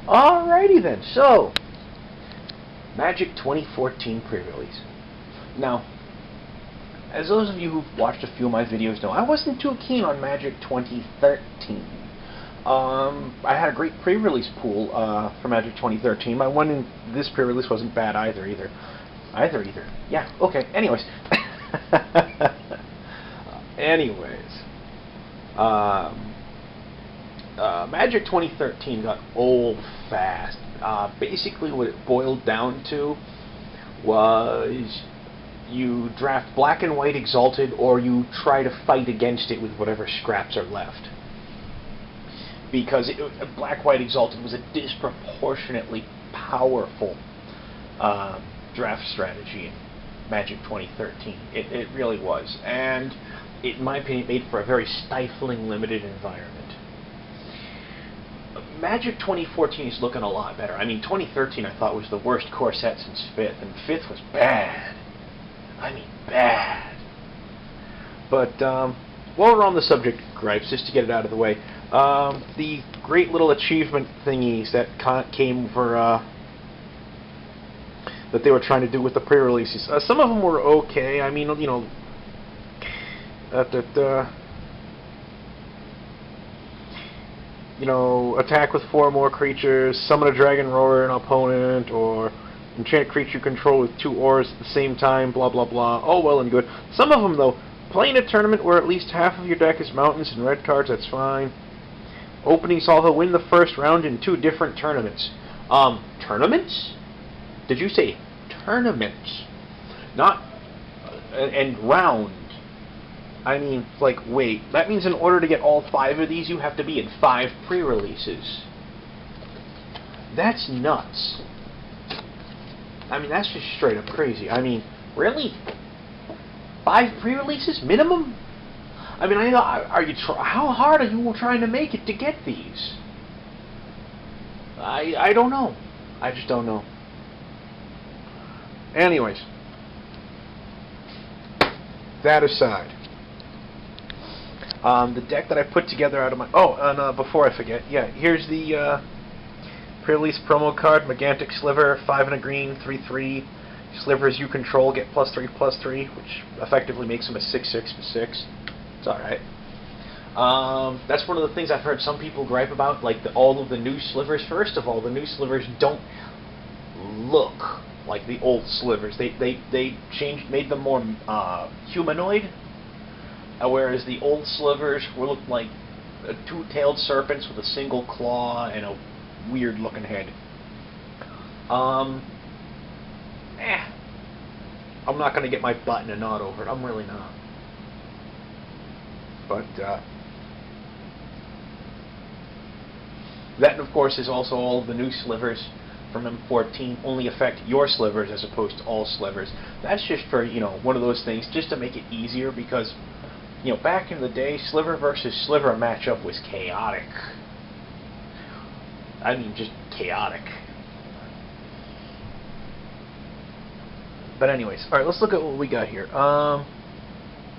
Alrighty then, so Magic 2014 pre-release. Now, as those of you who've watched a few of my videos know, I wasn't too keen on Magic 2013. I had a great pre-release pool for Magic 2013. My one in this pre-release wasn't bad either. Yeah, okay, anyways. Magic 2013 got old fast. Basically what it boiled down to was you draft black and white exalted, or you try to fight against it with whatever scraps are left. Because black-white exalted was a disproportionately powerful draft strategy in Magic 2013. It really was. And it, in my opinion, made for a very stifling, limited environment. Magic 2014 is looking a lot better. I mean, 2013 I thought was the worst core set since 5th, and 5th was bad. I mean, bad. But, while we're on the subject of gripes, just to get it out of the way, the great little achievement thingies that came for, that they were trying to do with the pre-releases. Some of them were okay. I mean, you know, attack with 4 more creatures, summon a dragon roar an opponent, or enchant creature you control with 2 auras at the same time, blah blah blah. All well and good. Some of them, though, play in a tournament where at least half of your deck is mountains and red cards, that's fine. Opening salvo, win the first round in 2 different tournaments. Tournaments? Did you say tournaments? Not, and round. I mean, like, wait, that means in order to get all 5 of these, you have to be in 5 pre-releases. That's nuts. I mean, that's just straight up crazy. I mean, really? 5 pre-releases minimum? I mean, how hard are you trying to make it to get these? I don't know. I just don't know. Anyways, that aside, the deck that I put together out of my... Oh, and before I forget, yeah, here's the pre-release promo card, Megantic Sliver, 5 and a green, 3/3. Slivers you control get +3/+3, which effectively makes them a 6/6/6. It's alright. That's one of the things I've heard some people gripe about, like all of the new slivers. First of all, the new slivers don't look like the old slivers. They made them more humanoid, whereas the old slivers looked like 2-tailed serpents with a single claw and a weird-looking head. I'm not going to get my butt in a knot over it. I'm really not. But, that, of course, is also all of the new slivers from M14 only affect your slivers as opposed to all slivers. That's just for, one of those things, just to make it easier, because, back in the day, sliver versus sliver matchup was chaotic. I mean, just chaotic. But anyways, alright, let's look at what we got here.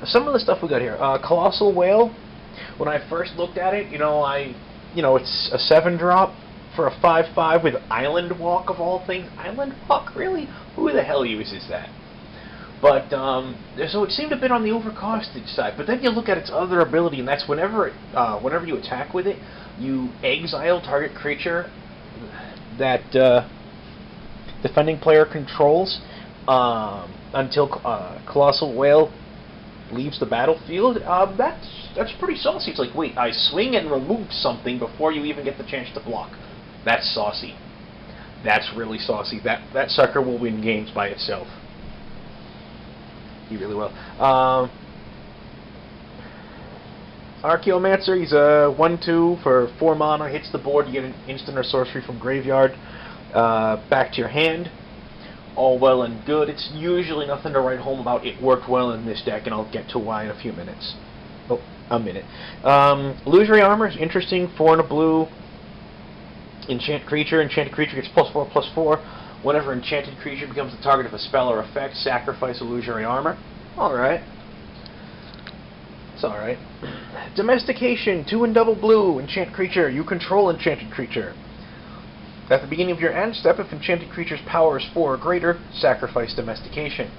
Some of the stuff we got here. Colossal Whale, when I first looked at it, it's a 7-drop for a 5/5 with Island Walk of all things. Island Walk? Really? Who the hell uses that? But, so it seemed a bit on the overcosted side. But then you look at its other ability, and that's whenever you attack with it, you exile target creature that defending player controls until Colossal Whale leaves the battlefield. That's pretty saucy. It's like, wait, I swing and remove something before you even get the chance to block. That's saucy. That's really saucy. That sucker will win games by itself. He really will. Archaeomancer, he's a 1/2 for 4 mana, hits the board, you get an instant or sorcery from graveyard back to your hand. All well and good. It's usually nothing to write home about. It worked well in this deck, and I'll get to why in a few minutes. Oh, a minute. Illusory Armor is interesting. 4 and a blue. Enchant creature. Enchanted creature gets +4/+4. Whenever enchanted creature becomes the target of a spell or effect, sacrifice Illusory Armor. Alright. It's alright. Domestication. 2 and double blue. Enchant creature. You control enchanted creature. At the beginning of your end step, if enchanted creature's power is 4 or greater, sacrifice domestication.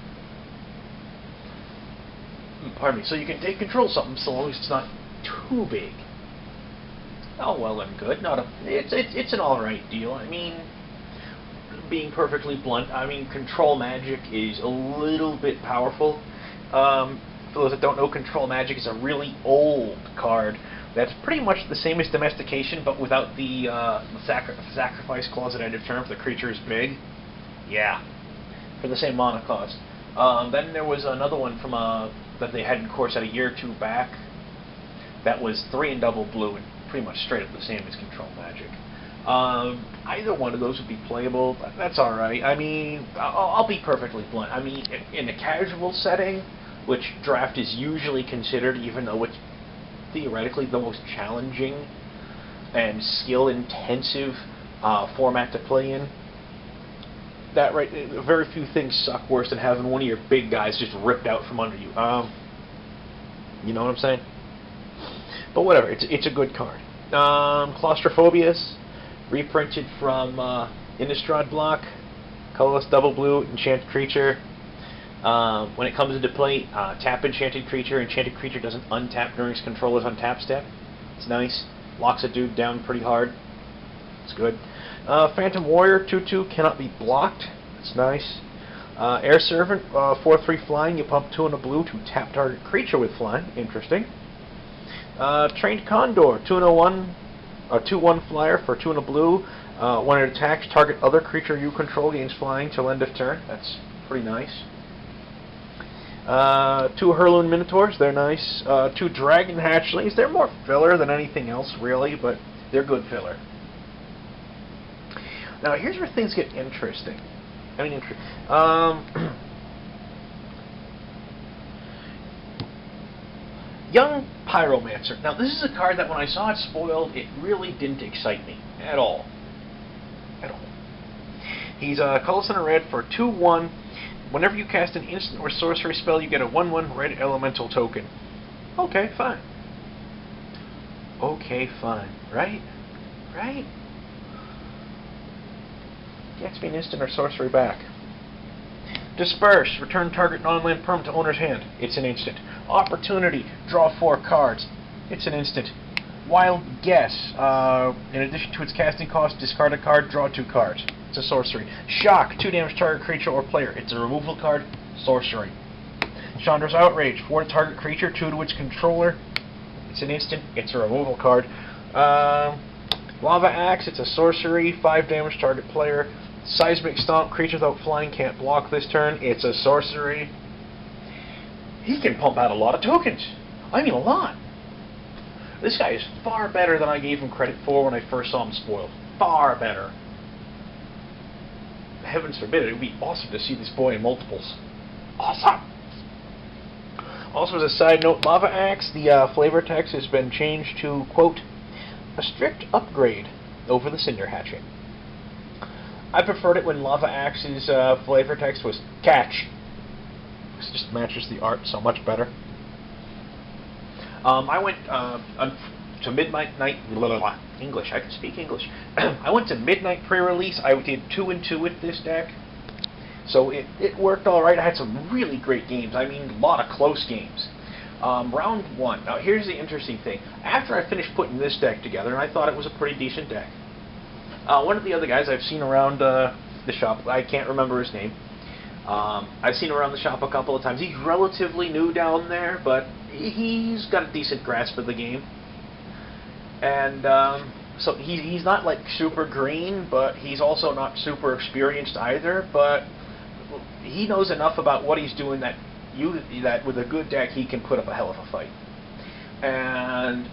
Pardon me. So you can take control of something so long as it's not too big. Oh, well and good. It's an alright deal. I mean, being perfectly blunt, I mean, control magic is a little bit powerful. For those that don't know, control magic is a really old card that's pretty much the same as domestication, but without the sacrifice clause at end of turn if the creature is big. Yeah, for the same mana cost. Then there was another one from that they had in course at a year or two back that was 3 and double blue and pretty much straight up the same as control magic. Either one of those would be playable. That's all right. I mean, I'll be perfectly blunt. I mean, in a casual setting, which draft is usually considered, even though it's theoretically the most challenging and skill-intensive format to play in, that right, very few things suck worse than having one of your big guys just ripped out from under you. You know what I'm saying? But whatever, it's a good card. Claustrophobias, reprinted from Innistrad block, colorless double blue, enchanted creature. When it comes into play, tap enchanted creature. Enchanted creature doesn't untap during its controller's untap step. It's nice. Locks a dude down pretty hard. It's good. Phantom Warrior, 2/2, cannot be blocked. It's nice. Air Servant, 4/3 flying. You pump 2 and a blue to tap target creature with flying. Interesting. Trained Condor, 2 and a 1, a 2/1 flyer for 2 and a blue. When it attacks, target other creature you control gains flying till end of turn. That's pretty nice. 2 Hurloon Minotaurs, they're nice. 2 Dragon Hatchlings, they're more filler than anything else, really, but they're good filler. Now, here's where things get interesting. Young Pyromancer. Now, this is a card that when I saw it spoiled, it really didn't excite me at all. At all. He's colorless and a red for 2/1. Whenever you cast an instant or sorcery spell, you get a 1/1 red elemental token. Okay, fine. Okay, fine. Right? Right? Gets me an instant or sorcery back. Disperse. Return target non-land perm to owner's hand. It's an instant. Opportunity. Draw 4 cards. It's an instant. Wild Guess. In addition to its casting cost, discard a card, draw 2 cards. It's a sorcery. Shock. 2 damage target creature or player. It's a removal card. Sorcery. Chandra's Outrage. 4 target creature, 2 to its controller. It's an instant. It's a removal card. Lava Axe. It's a sorcery. 5 damage target player. Seismic Stomp. Creature without flying can't block this turn. It's a sorcery. He can pump out a lot of tokens. I mean, a lot. This guy is far better than I gave him credit for when I first saw him spoiled. Far better. Heavens forbid, it would be awesome to see this boy in multiples. Awesome! Also, as a side note, Lava Axe, the flavor text has been changed to, quote, a strict upgrade over the Cinder Hatching. I preferred it when Lava Axe's flavor text was catch. This just matches the art so much better. I went to Midnight English. I can speak English. I went to Midnight Prerelease. I did 2 and 2 with this deck, so it worked all right. I had some really great games. I mean, a lot of close games. Round 1. Now, here's the interesting thing. After I finished putting this deck together, and I thought it was a pretty decent deck, one of the other guys I've seen around the shop, I can't remember his name. I've seen him around the shop a couple of times. He's relatively new down there, but he's got a decent grasp of the game. And so he's not like super green, but he's also not super experienced either. But he knows enough about what he's doing that with a good deck he can put up a hell of a fight. And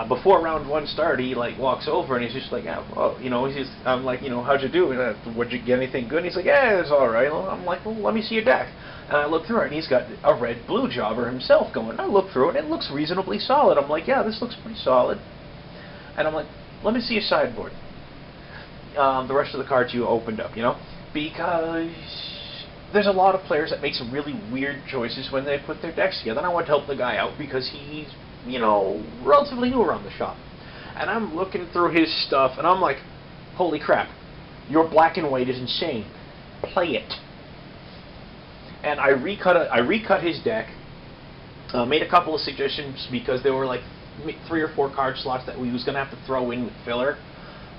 before round 1 started, he like walks over and he's just like, yeah, well, you know, I'm like, you know, how'd you do? Would you get anything good? And he's like, yeah, it's all right. I'm like, well, let me see your deck. And I look through it, and he's got a red-blue jobber himself going. I look through it, and it looks reasonably solid. I'm like, yeah, this looks pretty solid. And I'm like, let me see your sideboard. The rest of the cards you opened up, you know? Because there's a lot of players that make some really weird choices when they put their decks together. And I want to help the guy out because he's, you know, relatively new around the shop. And I'm looking through his stuff, and I'm like, Holy crap. Your black and white is insane. Play it. And I recut his deck. Made a couple of suggestions because there were like 3 or 4 card slots that we was going to have to throw in with filler.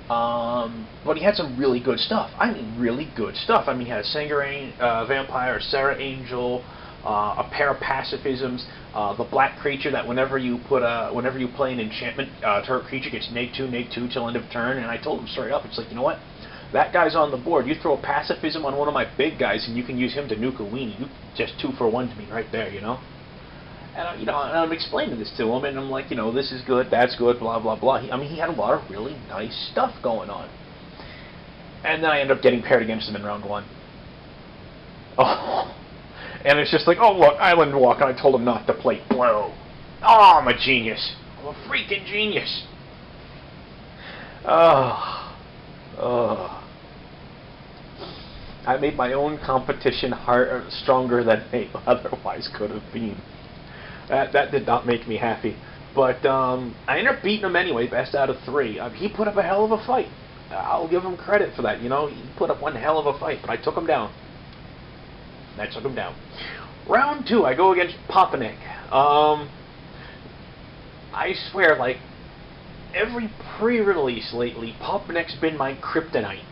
But he had some really good stuff. I mean, really good stuff. I mean, he had a Sengir Vampire, a Serra Angel, a pair of Pacifisms, the black creature that whenever you play an enchantment, target creature gets -2/-2 till end of turn. And I told him straight up, it's like, you know what? That guy's on the board. You throw a Pacifism on one of my big guys, and you can use him to nuke a weenie. You just 2 for 1 to me right there, you know. And and I'm explaining this to him, and I'm like, you know, this is good, that's good, blah blah blah. I mean, he had a lot of really nice stuff going on. And then I ended up getting paired against him in round 1. Oh, and it's just like, oh look, Island Walk, and I told him not to play Blow. Oh, I'm a genius. I'm a freaking genius. Oh. I made my own competition stronger than it otherwise could have been. That did not make me happy. But I ended up beating him anyway, best out of 3. He put up a hell of a fight. I'll give him credit for that, you know. He put up one hell of a fight, but I took him down. Round 2, I go against Papanek. I swear, like, every pre-release lately, Papanek's been my kryptonite.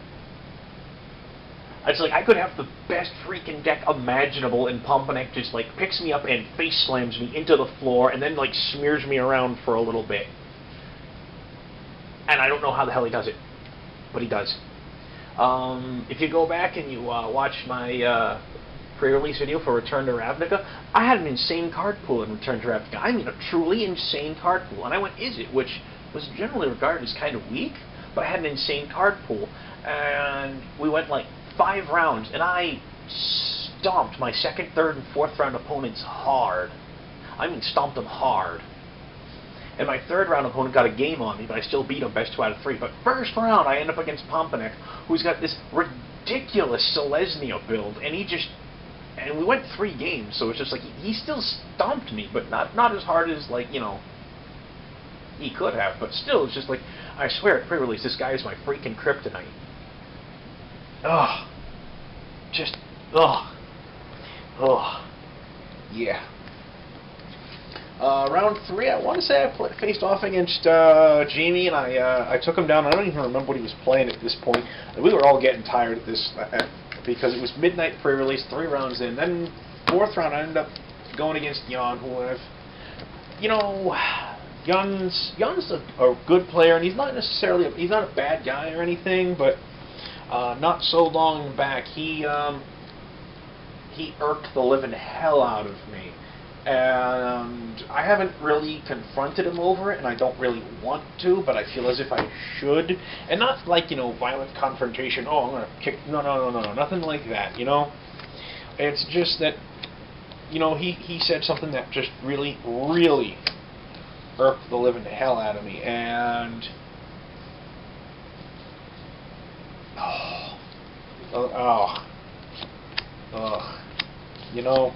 It's like I could have the best freaking deck imaginable, and Papanek just like picks me up and face slams me into the floor, and then like smears me around for a little bit. And I don't know how the hell he does it, but he does. If you go back and you watch my pre-release video for Return to Ravnica, I had an insane card pool in Return to Ravnica. I mean, a truly insane card pool. And I went, is it? Which was generally regarded as kind of weak, but I had an insane card pool. And we went like 5 rounds, and I stomped my 2nd, 3rd, and 4th round opponents hard. I mean, stomped them hard. And my 3rd round opponent got a game on me, but I still beat him best 2 out of 3. But 1st round, I end up against Papanek, who's got this ridiculous Selesnya build, and we went 3 games, so it's just like he still stomped me, but not as hard as, like, you know, he could have. But still, it's just like, I swear at pre-release, this guy is my freaking kryptonite. Ugh. Just, ugh. Ugh. Yeah. Round 3, I want to say I faced off against Jamie, and I took him down. I don't even remember what he was playing at this point. And we were all getting tired at this, because it was midnight pre-release, 3 rounds in. Then 4th round, I ended up going against Jan, who I've, you know, Jan's a good player, and he's not a bad guy or anything, but not so long back, he irked the living hell out of me. And I haven't really confronted him over it, and I don't really want to, but I feel as if I should. And not like, you know, violent confrontation, oh, I'm going to kick, no, nothing like that, you know? It's just that, you know, he said something that just really, really irked the living hell out of me, and you know,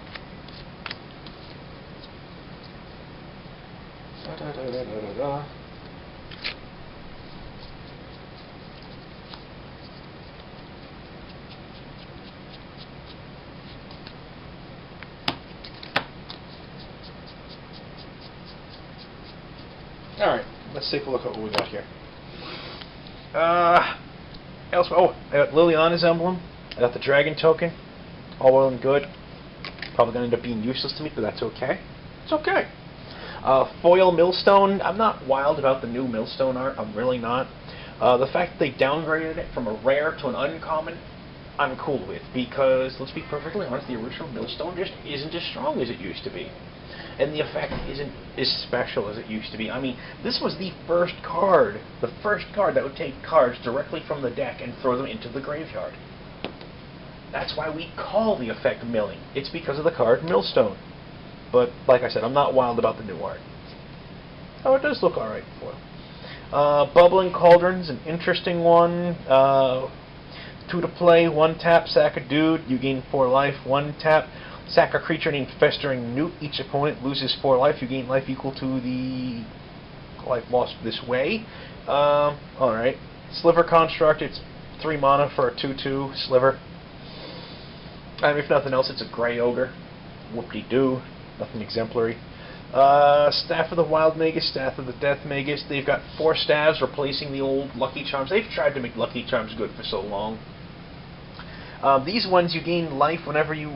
alright, let's take a look at what we got here. Elsewhere, I got Liliana's emblem, I got the dragon token, all well and good. Probably going to end up being useless to me, but that's okay. It's okay. Foil Millstone, I'm not wild about the new Millstone art, I'm really not. The fact that they downgraded it from a rare to an uncommon, I'm cool with, because, let's be perfectly honest, the original Millstone just isn't as strong as it used to be. And the effect isn't as special as it used to be. I mean, this was the first card that would take cards directly from the deck and throw them into the graveyard. That's why we call the effect milling. It's because of the card Millstone. But, like I said, I'm not wild about the new art. Oh, it does look alright for it. Bubbling Cauldron's an interesting one. 2 to play, 1 tap, sack a dude, you gain 4 life, 1 tap. Sack a creature named Festering Newt. Each opponent loses 4 life. You gain life equal to the life lost this way. Alright. Sliver construct, it's 3 mana for a 2/2 sliver. I mean, if nothing else, it's a gray ogre. Whoop-de-doo. Nothing exemplary. Staff of the Wild Magus, Staff of the Death Magus. They've got 4 staves replacing the old Lucky Charms. They've tried to make Lucky Charms good for so long. These ones, you gain life whenever you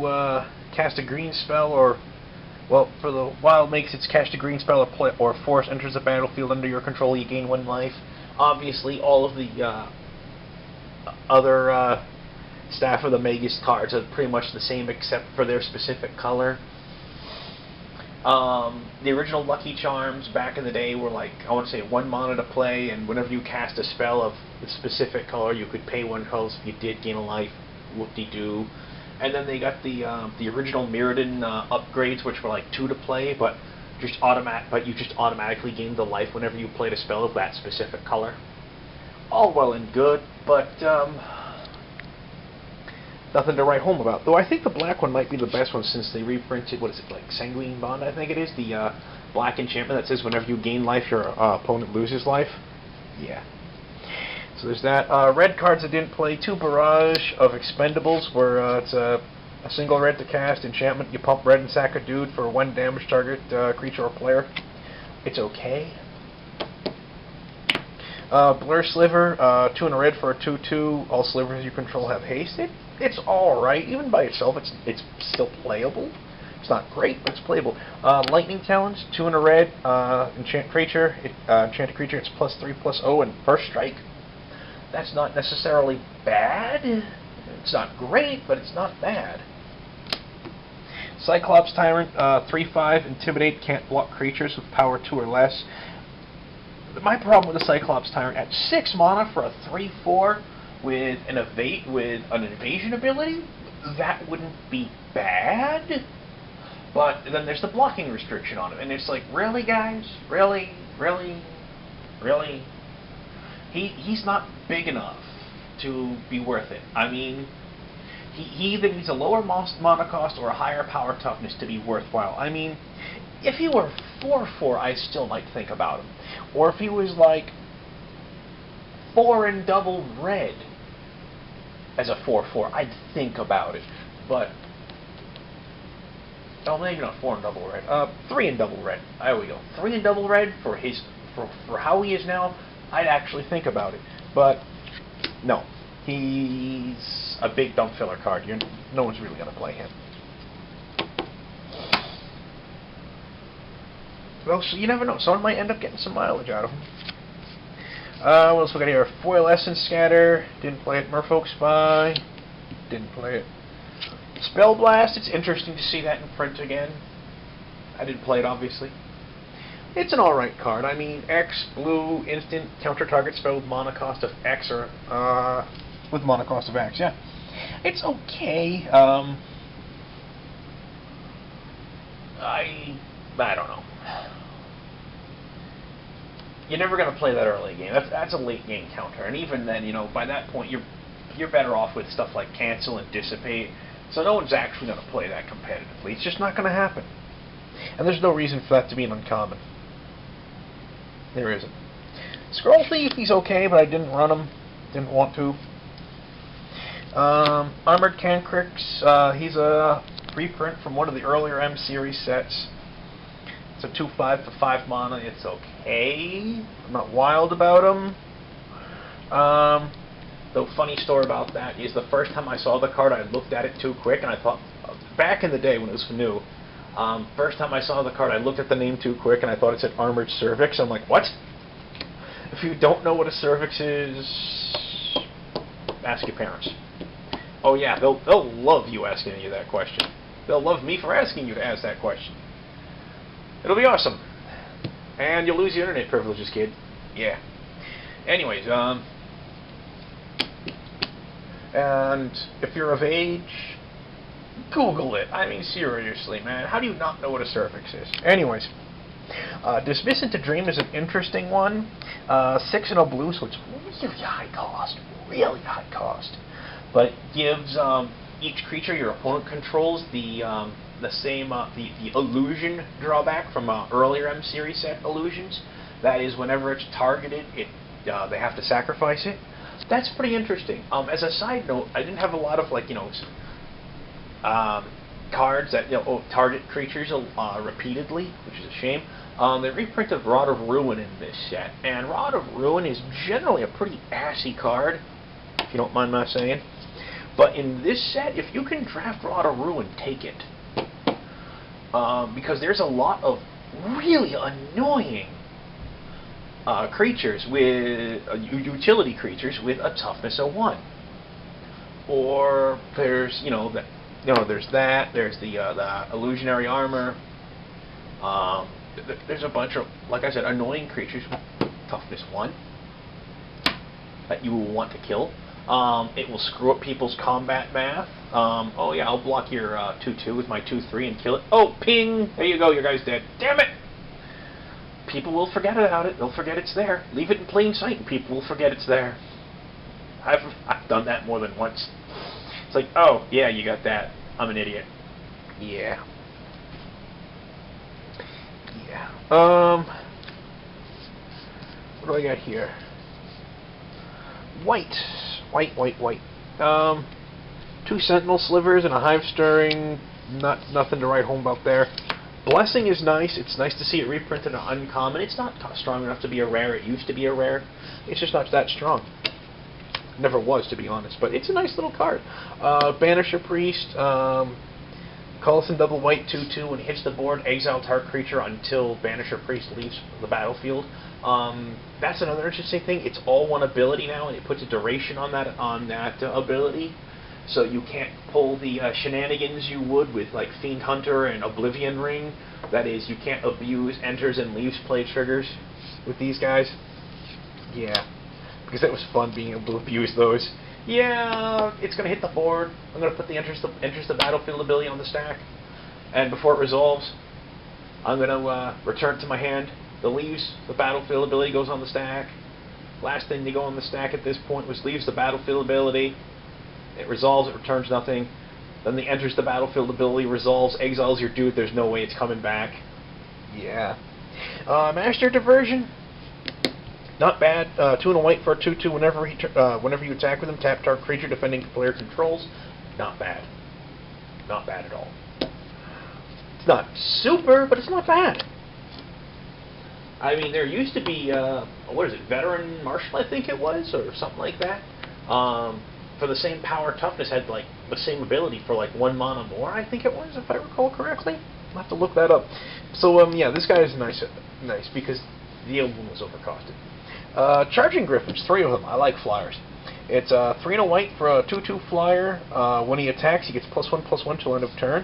cast a green spell, or, well, for the Wild Magus, it's cast a green spell or force enters the battlefield under your control, you gain 1 life. Obviously, all of the other Staff of the Magus cards are pretty much the same except for their specific color. The original Lucky Charms back in the day were like, I want to say 1 mana to play, and whenever you cast a spell of the specific color, you could pay 1 color. If you did gain a life, whoop-de-doo. And then they got the original Mirrodin upgrades, which were like 2 to play, but you just automatically gained the life whenever you played a spell of that specific color. All well and good, but nothing to write home about. Though I think the black one might be the best one since they reprinted, what is it, like Sanguine Bond, I think it is, the black enchantment that says whenever you gain life, your opponent loses life. Yeah. So there's that. Red cards I didn't play. 2 Barrage of Expendables, where it's a single red to cast enchantment. You pump red and sack a dude for 1 damage target creature or player. It's okay. Blur Sliver, 2 and a red for a 2/2. All slivers you control have haste. It's alright. Even by itself, it's still playable. It's not great, but it's playable. Lightning Talons, 2 and a red. Enchanted creature, it's +3/+0 and first strike. That's not necessarily bad. It's not great, but it's not bad. Cyclops Tyrant, 3/5, Intimidate, can't block creatures with power 2 or less. My problem with the Cyclops Tyrant, at 6 mana for a 3/4 with an invasion ability, that wouldn't be bad. But then there's the blocking restriction on it, and it's like, really, guys? Really? He's not big enough to be worth it. I mean, he either needs a lower mana cost or a higher power toughness to be worthwhile. I mean, if he were 4/4, I still might think about him. Or if he was like 4 and double red as a 4/4, I'd think about it. But oh, maybe not 4 and double red. 3 and double red. There we go. 3 and double red for how he is now. I'd actually think about it. But no, he's a big dump filler card. No one's really going to play him. Well, so you never know. Someone might end up getting some mileage out of him. What else we got here? Foil Essence Scatter. Didn't play it. Merfolk Spy. Didn't play it. Spell Blast. It's interesting to see that in print again. I didn't play it, obviously. It's an alright card. I mean, X, blue, instant, counter target spell with mana cost of X, or, with mana cost of X, yeah. It's okay. I don't know. You're never going to play that early game. That's a late game counter, and even then, you know, by that point, you're better off with stuff like Cancel and Dissipate, so no one's actually going to play that competitively. It's just not going to happen. And there's no reason for that to be an uncommon. There isn't. Scroll Thief, he's okay, but I didn't run him. Didn't want to. Armored Cancrix, he's a reprint from one of the earlier M series sets. It's a 2/5 for 5 mana. It's okay. I'm not wild about him. The funny story about that is the first time I saw the card, I looked at it too quick, and I thought, back in the day when it was new, first time I saw the card, I looked at the name too quick, and I thought it said Armored Cervix. I'm like, what? If you don't know what a cervix is, ask your parents. Oh yeah, they'll love you asking you that question. They'll love me for asking you to ask that question. It'll be awesome. And you'll lose your internet privileges, kid. Yeah. Anyways, and if you're of age, Google it. I mean, seriously, man. How do you not know what a cervix is? Anyways, Dismiss into Dream is an interesting one. 6 and a blue, so it's really high cost. Really high cost. But it gives each creature your opponent controls the illusion drawback from earlier M series set illusions. That is, whenever it's targeted, it they have to sacrifice it. That's pretty interesting. As a side note, I didn't have a lot of like cards that target creatures repeatedly, which is a shame. They reprinted Rod of Ruin in this set, and Rod of Ruin is generally a pretty assy card, if you don't mind my saying. But in this set, if you can draft Rod of Ruin, take it. Because there's a lot of really annoying creatures with utility creatures with a toughness of 1. Or there's there's the illusionary armor. There's a bunch of, like I said, annoying creatures with toughness 1 that you will want to kill. It will screw up people's combat math. Oh yeah, I'll block your 2/2 with my 2/3 and kill it. Oh, ping! There you go, your guy's dead. Damn it! People will forget about it. They'll forget it's there. Leave it in plain sight, and people will forget it's there. I've done that more than once. It's like, oh yeah, you got that. I'm an idiot. Yeah. What do I got here? White. 2 Sentinel Slivers and a Hive Stirring. Nothing to write home about there. Blessing is nice. It's nice to see it reprinted in uncommon. It's not strong enough to be a rare. It used to be a rare. It's just not that strong. Never was, to be honest. But it's a nice little card. Banisher Priest. Colson double white 2/2. When it hits the board, exile target creature until Banisher Priest leaves the battlefield. That's another interesting thing. It's all 1 ability now, and it puts a duration on that ability. So you can't pull the shenanigans you would with like Fiend Hunter and Oblivion Ring. That is, you can't abuse enters and leaves play triggers with these guys. Yeah, because that was fun being able to abuse those. Yeah, it's going to hit the board. I'm going to put the enters the battlefield ability on the stack, and before it resolves, I'm going to return it to my hand. The leaves the battlefield ability goes on the stack. Last thing to go on the stack at this point was leaves the battlefield ability. It resolves, it returns nothing. Then the enters the battlefield ability, resolves, exiles your dude, there's no way it's coming back. Yeah. Master Diversion, not bad. 2 and a white for a 2/2 whenever you attack with him, tap target creature defending player controls. Not bad. Not bad at all. It's not super, but it's not bad. I mean, there used to be, what is it, Veteran Marshal, I think it was, or something like that. For the same power toughness, had like the same ability for like 1 mana more, I think it was, if I recall correctly. I'll have to look that up. So, yeah, this guy is nice because the album was overcosted. Charging Griffins, 3 of them. I like flyers. It's 3 and a white for a 2/2 flyer. When he attacks, he gets +1/+1 till end of turn.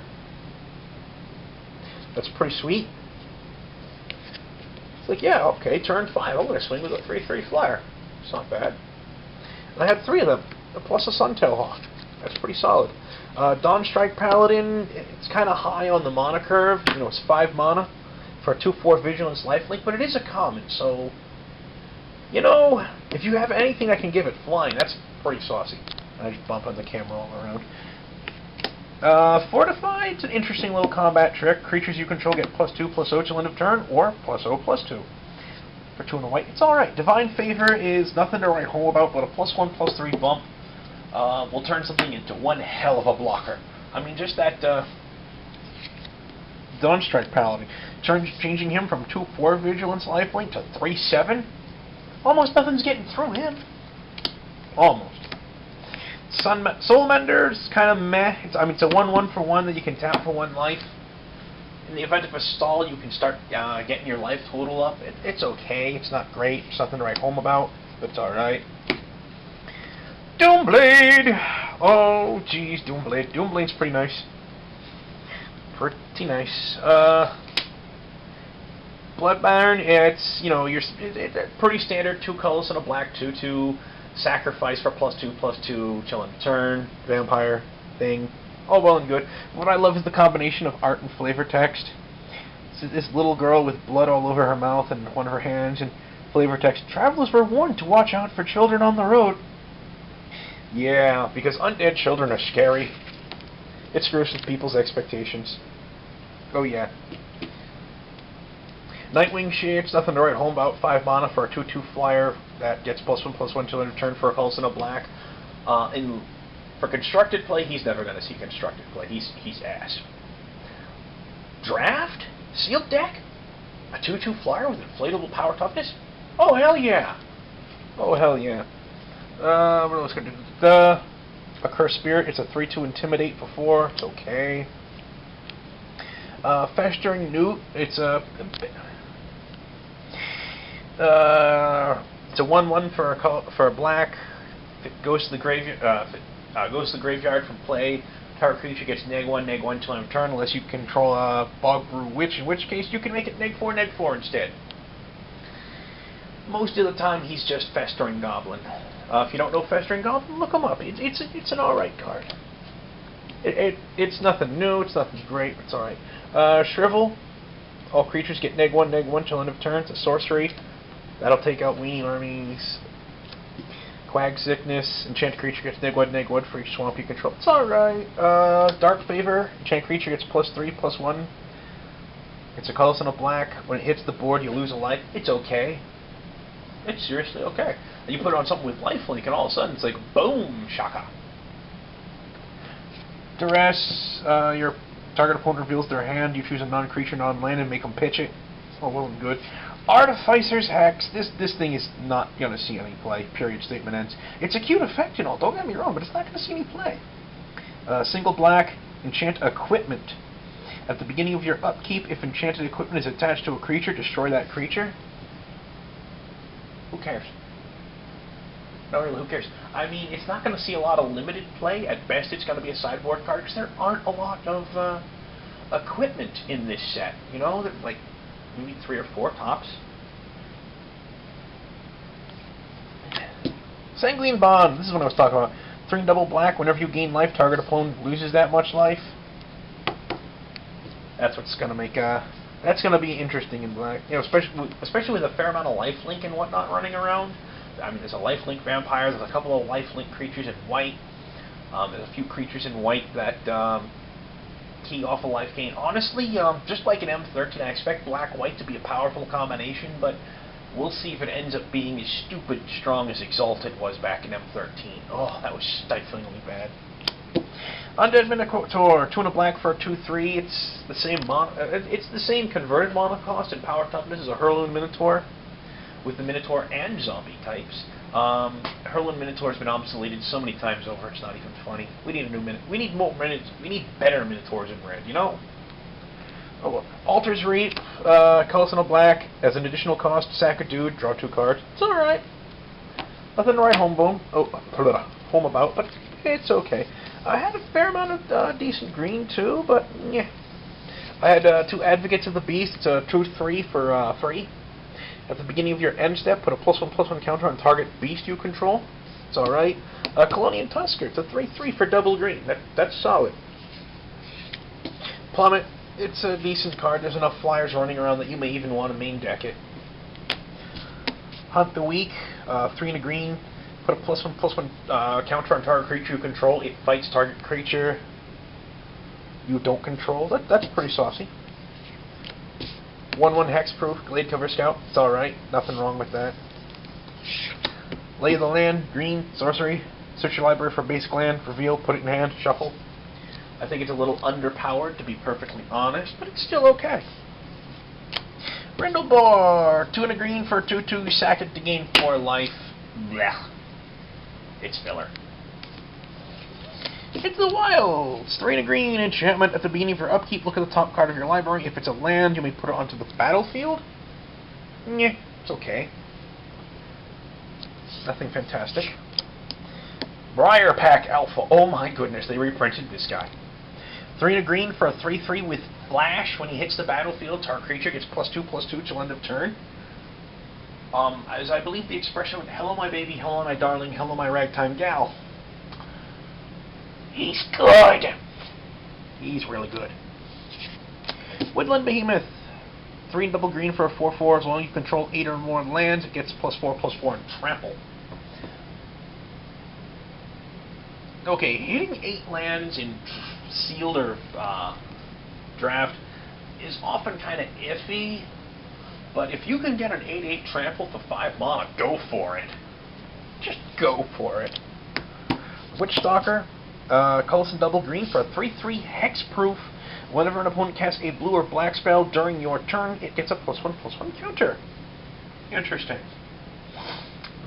That's pretty sweet. It's like, yeah, okay, turn 5. I'm going to swing with a 3/3 flyer. It's not bad. And I had 3 of them, plus a Suntail Hawk. That's pretty solid. Dawn Strike Paladin, it's kind of high on the mana curve. You know, it's 5 mana for a 2/4 Vigilance Lifelink, but it is a common, so, you know, if you have anything that can give it flying, that's pretty saucy. And I just bump on the camera all around. Fortify, it's an interesting little combat trick. Creatures you control get +2/+0 till end of turn, or +0/+2. For 2 and a white, it's alright. Divine Favor is nothing to write home about, but a +1/+3 bump will turn something into one hell of a blocker. I mean, just that Dawn Strike Paladin, changing him from 2/4 Vigilance Lifelink to 3/7. Almost nothing's getting through him. Almost. Soulmender is kind of meh. It's a 1/1 for 1 that you can tap for 1 life. In the event of a stall, you can start getting your life total up. It's okay. It's not great. It's nothing to write home about, but it's alright. Doomblade! Oh, geez, Doomblade. Doomblade's pretty nice. Pretty nice. Bloodbaron, yeah, it's, you know, it's pretty standard 2 colors and a black 2/2. Sacrifice for +2/+2, chill and turn, vampire thing, all well and good. What I love is the combination of art and flavor text. So this little girl with blood all over her mouth and one of her hands, and flavor text, travelers were warned to watch out for children on the road. Yeah, because undead children are scary. It screws with people's expectations. Oh yeah. Nightwing Shades, nothing to write home about. 5 mana for a 2/2 flyer that gets +1/+1 till end of turn for a colorless and a black. For constructed play, he's never going to see constructed play. He's ass. Draft? Sealed deck? A 2/2 flyer with inflatable power toughness? Oh, hell yeah! Oh, hell yeah. What else going to do? A Cursed Spirit, it's a 3/2 Intimidate for 4. It's okay. Festering Newt, it's a 1/1 for a black. If it goes to the graveyard from play, target creature gets -1/-1 till end of turn, unless you control a Bog-Brew Witch, in which case you can make it -4/-4 instead. Most of the time, he's just Festering Goblin. If you don't know Festering Goblin, look him up. It's an alright card. It's nothing new, it's nothing great, it's alright. Shrivel. All creatures get -1/-1 till end of turn. It's a sorcery. That'll take out Weenie armies. Quag Sickness. Enchant creature gets -1/-1 for each swamp you control. It's alright. Dark Favor. Enchant creature gets +3/+1. It's a colorless and a black. When it hits the board, you lose a life. It's okay. It's seriously okay. And you put it on something with lifelink, and all of a sudden it's like, boom, shaka. Duress. Your target opponent reveals their hand. You choose a non-creature, non-land, and make them pitch it. Oh, well and good. Artificer's Hex. This thing is not going to see any play. Period. Statement ends. It's a cute effect, you know. Don't get me wrong, but it's not going to see any play. Single black. Enchant Equipment. At the beginning of your upkeep, if enchanted equipment is attached to a creature, destroy that creature. Who cares? No, really, who cares? I mean, it's not going to see a lot of limited play. At best, it's going to be a sideboard card, because there aren't a lot of equipment in this set. You know, like maybe 3 or 4 tops. Sanguine Bond. This is what I was talking about. 3 double black. Whenever you gain life, target opponent loses that much life. That's what's going to make that's going to be interesting in black. You know, especially with a fair amount of lifelink and whatnot running around. I mean, there's a lifelink vampire. There's a couple of lifelink creatures in white. There's a few creatures in white that key off a life gain. Honestly, just like in M13, I expect black-white to be a powerful combination, but we'll see if it ends up being as stupid strong as Exalted was back in M13. Oh, that was stiflingly bad. Undead Minotaur, 2 and a black for a 2/3. It's the same it's the same converted mana cost and power toughness as a Hurloon Minotaur, with the Minotaur and zombie types. Hurloon Minotaur's been obsoleted so many times over, it's not even funny. We need a new We need more We need better Minotaurs in red, you know? Oh well. Altar's Reap, colorless and a black. As an additional cost, sack a dude, draw 2 cards. It's alright. Nothing to write home about, but it's okay. I had a fair amount of decent green too, but yeah. I had 2 Advocates of the Beast. It's a 2/3 for free. At the beginning of your end step, put a +1/+1 counter on target beast you control. It's alright. Colonian Tusker. It's a 3/3 for double green. That's solid. Plummet. It's a decent card. There's enough flyers running around that you may even want to main deck it. Hunt the Weak. 3 and a green. Put a +1/+1 counter on target creature you control. It fights target creature you don't control. That's pretty saucy. 1/1 Hexproof, Glade Cover Scout. It's alright. Nothing wrong with that. Lay of the Land, green, sorcery. Search your library for basic land, reveal, put it in hand, shuffle. I think it's a little underpowered, to be perfectly honest, but it's still okay. Brindlebar, 2 and a green for a 2/2, sack it to gain 4 life. Blech. It's filler. It's the Wilds! 3 and a green enchantment. At the beginning of your upkeep, look at the top card of your library. If it's a land, you may put it onto the battlefield. Yeah, it's okay. Nothing fantastic. Briar Pack Alpha. Oh my goodness, they reprinted this guy. 3 and a green for a 3/3 with Flash. When he hits the battlefield, target creature gets +2/+2 till end of turn. As I believe the expression went, hello my baby, hello my darling, hello my ragtime gal. He's good. He's really good. Woodland Behemoth. 3 and double green for a 4/4. As long as you control 8 or more lands, it gets +4/+4 and trample. Okay, hitting 8 lands in sealed or draft is often kind of iffy. But if you can get an 8/8 trample for 5 mana, go for it. Just go for it. Witch Stalker, colorless and double green for a 3/3 hexproof. Whenever an opponent casts a blue or black spell during your turn, it gets a +1/+1 counter. Interesting.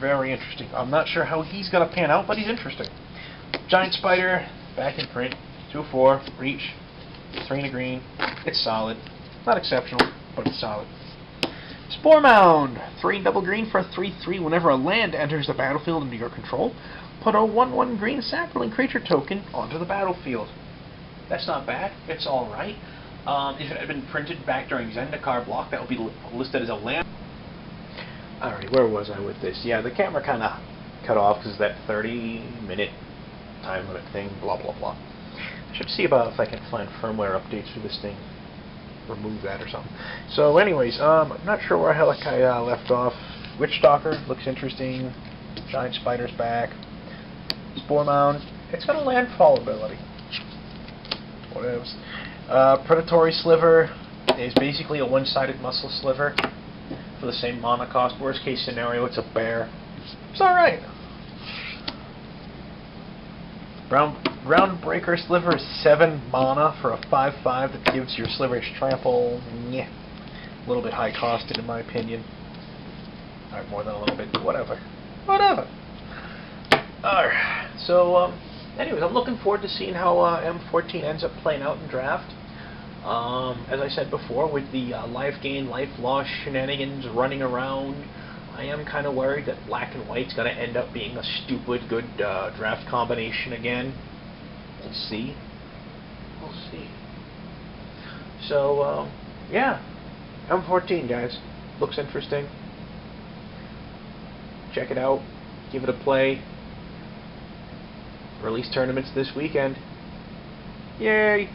Very interesting. I'm not sure how he's going to pan out, but he's interesting. Giant Spider, back in print, 2/4, reach, 3 and a green. It's solid. Not exceptional, but it's solid. Spore Mound, 3 double green for a 3/3. Whenever a land enters the battlefield under your control, put a 1/1 green sapling creature token onto the battlefield. That's not bad. It's alright. If it had been printed back during Zendikar block, that would be listed as a land. Alright, where was I with this? Yeah, the camera kind of cut off because of that 30-minute time limit thing, blah, blah, blah. I should see about if I can find firmware updates for this thing. Remove that or something. So anyways, I'm not sure where the hell I left off. Witch Stalker looks interesting. Giant Spider's back. Spore Mound. It's got a landfall ability. Whatevs. Predatory Sliver is basically a one-sided muscle sliver for the same mana cost. Worst case scenario, it's a bear. It's alright. Groundbreaker Sliver is 7 mana for a 5/5 that gives your slivers trample. Nyeh. A little bit high costed in my opinion. Alright, more than a little bit, but whatever. Whatever. Alright, so, anyways, I'm looking forward to seeing how M14 ends up playing out in draft. As I said before, with the life gain, life loss shenanigans running around, I am kind of worried that black and white's going to end up being a stupid good draft combination again. We'll see. We'll see. So, yeah. M14, guys. Looks interesting. Check it out. Give it a play. Release tournaments this weekend. Yay!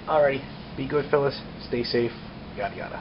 Alrighty. Be good, fellas. Stay safe. Yada yada.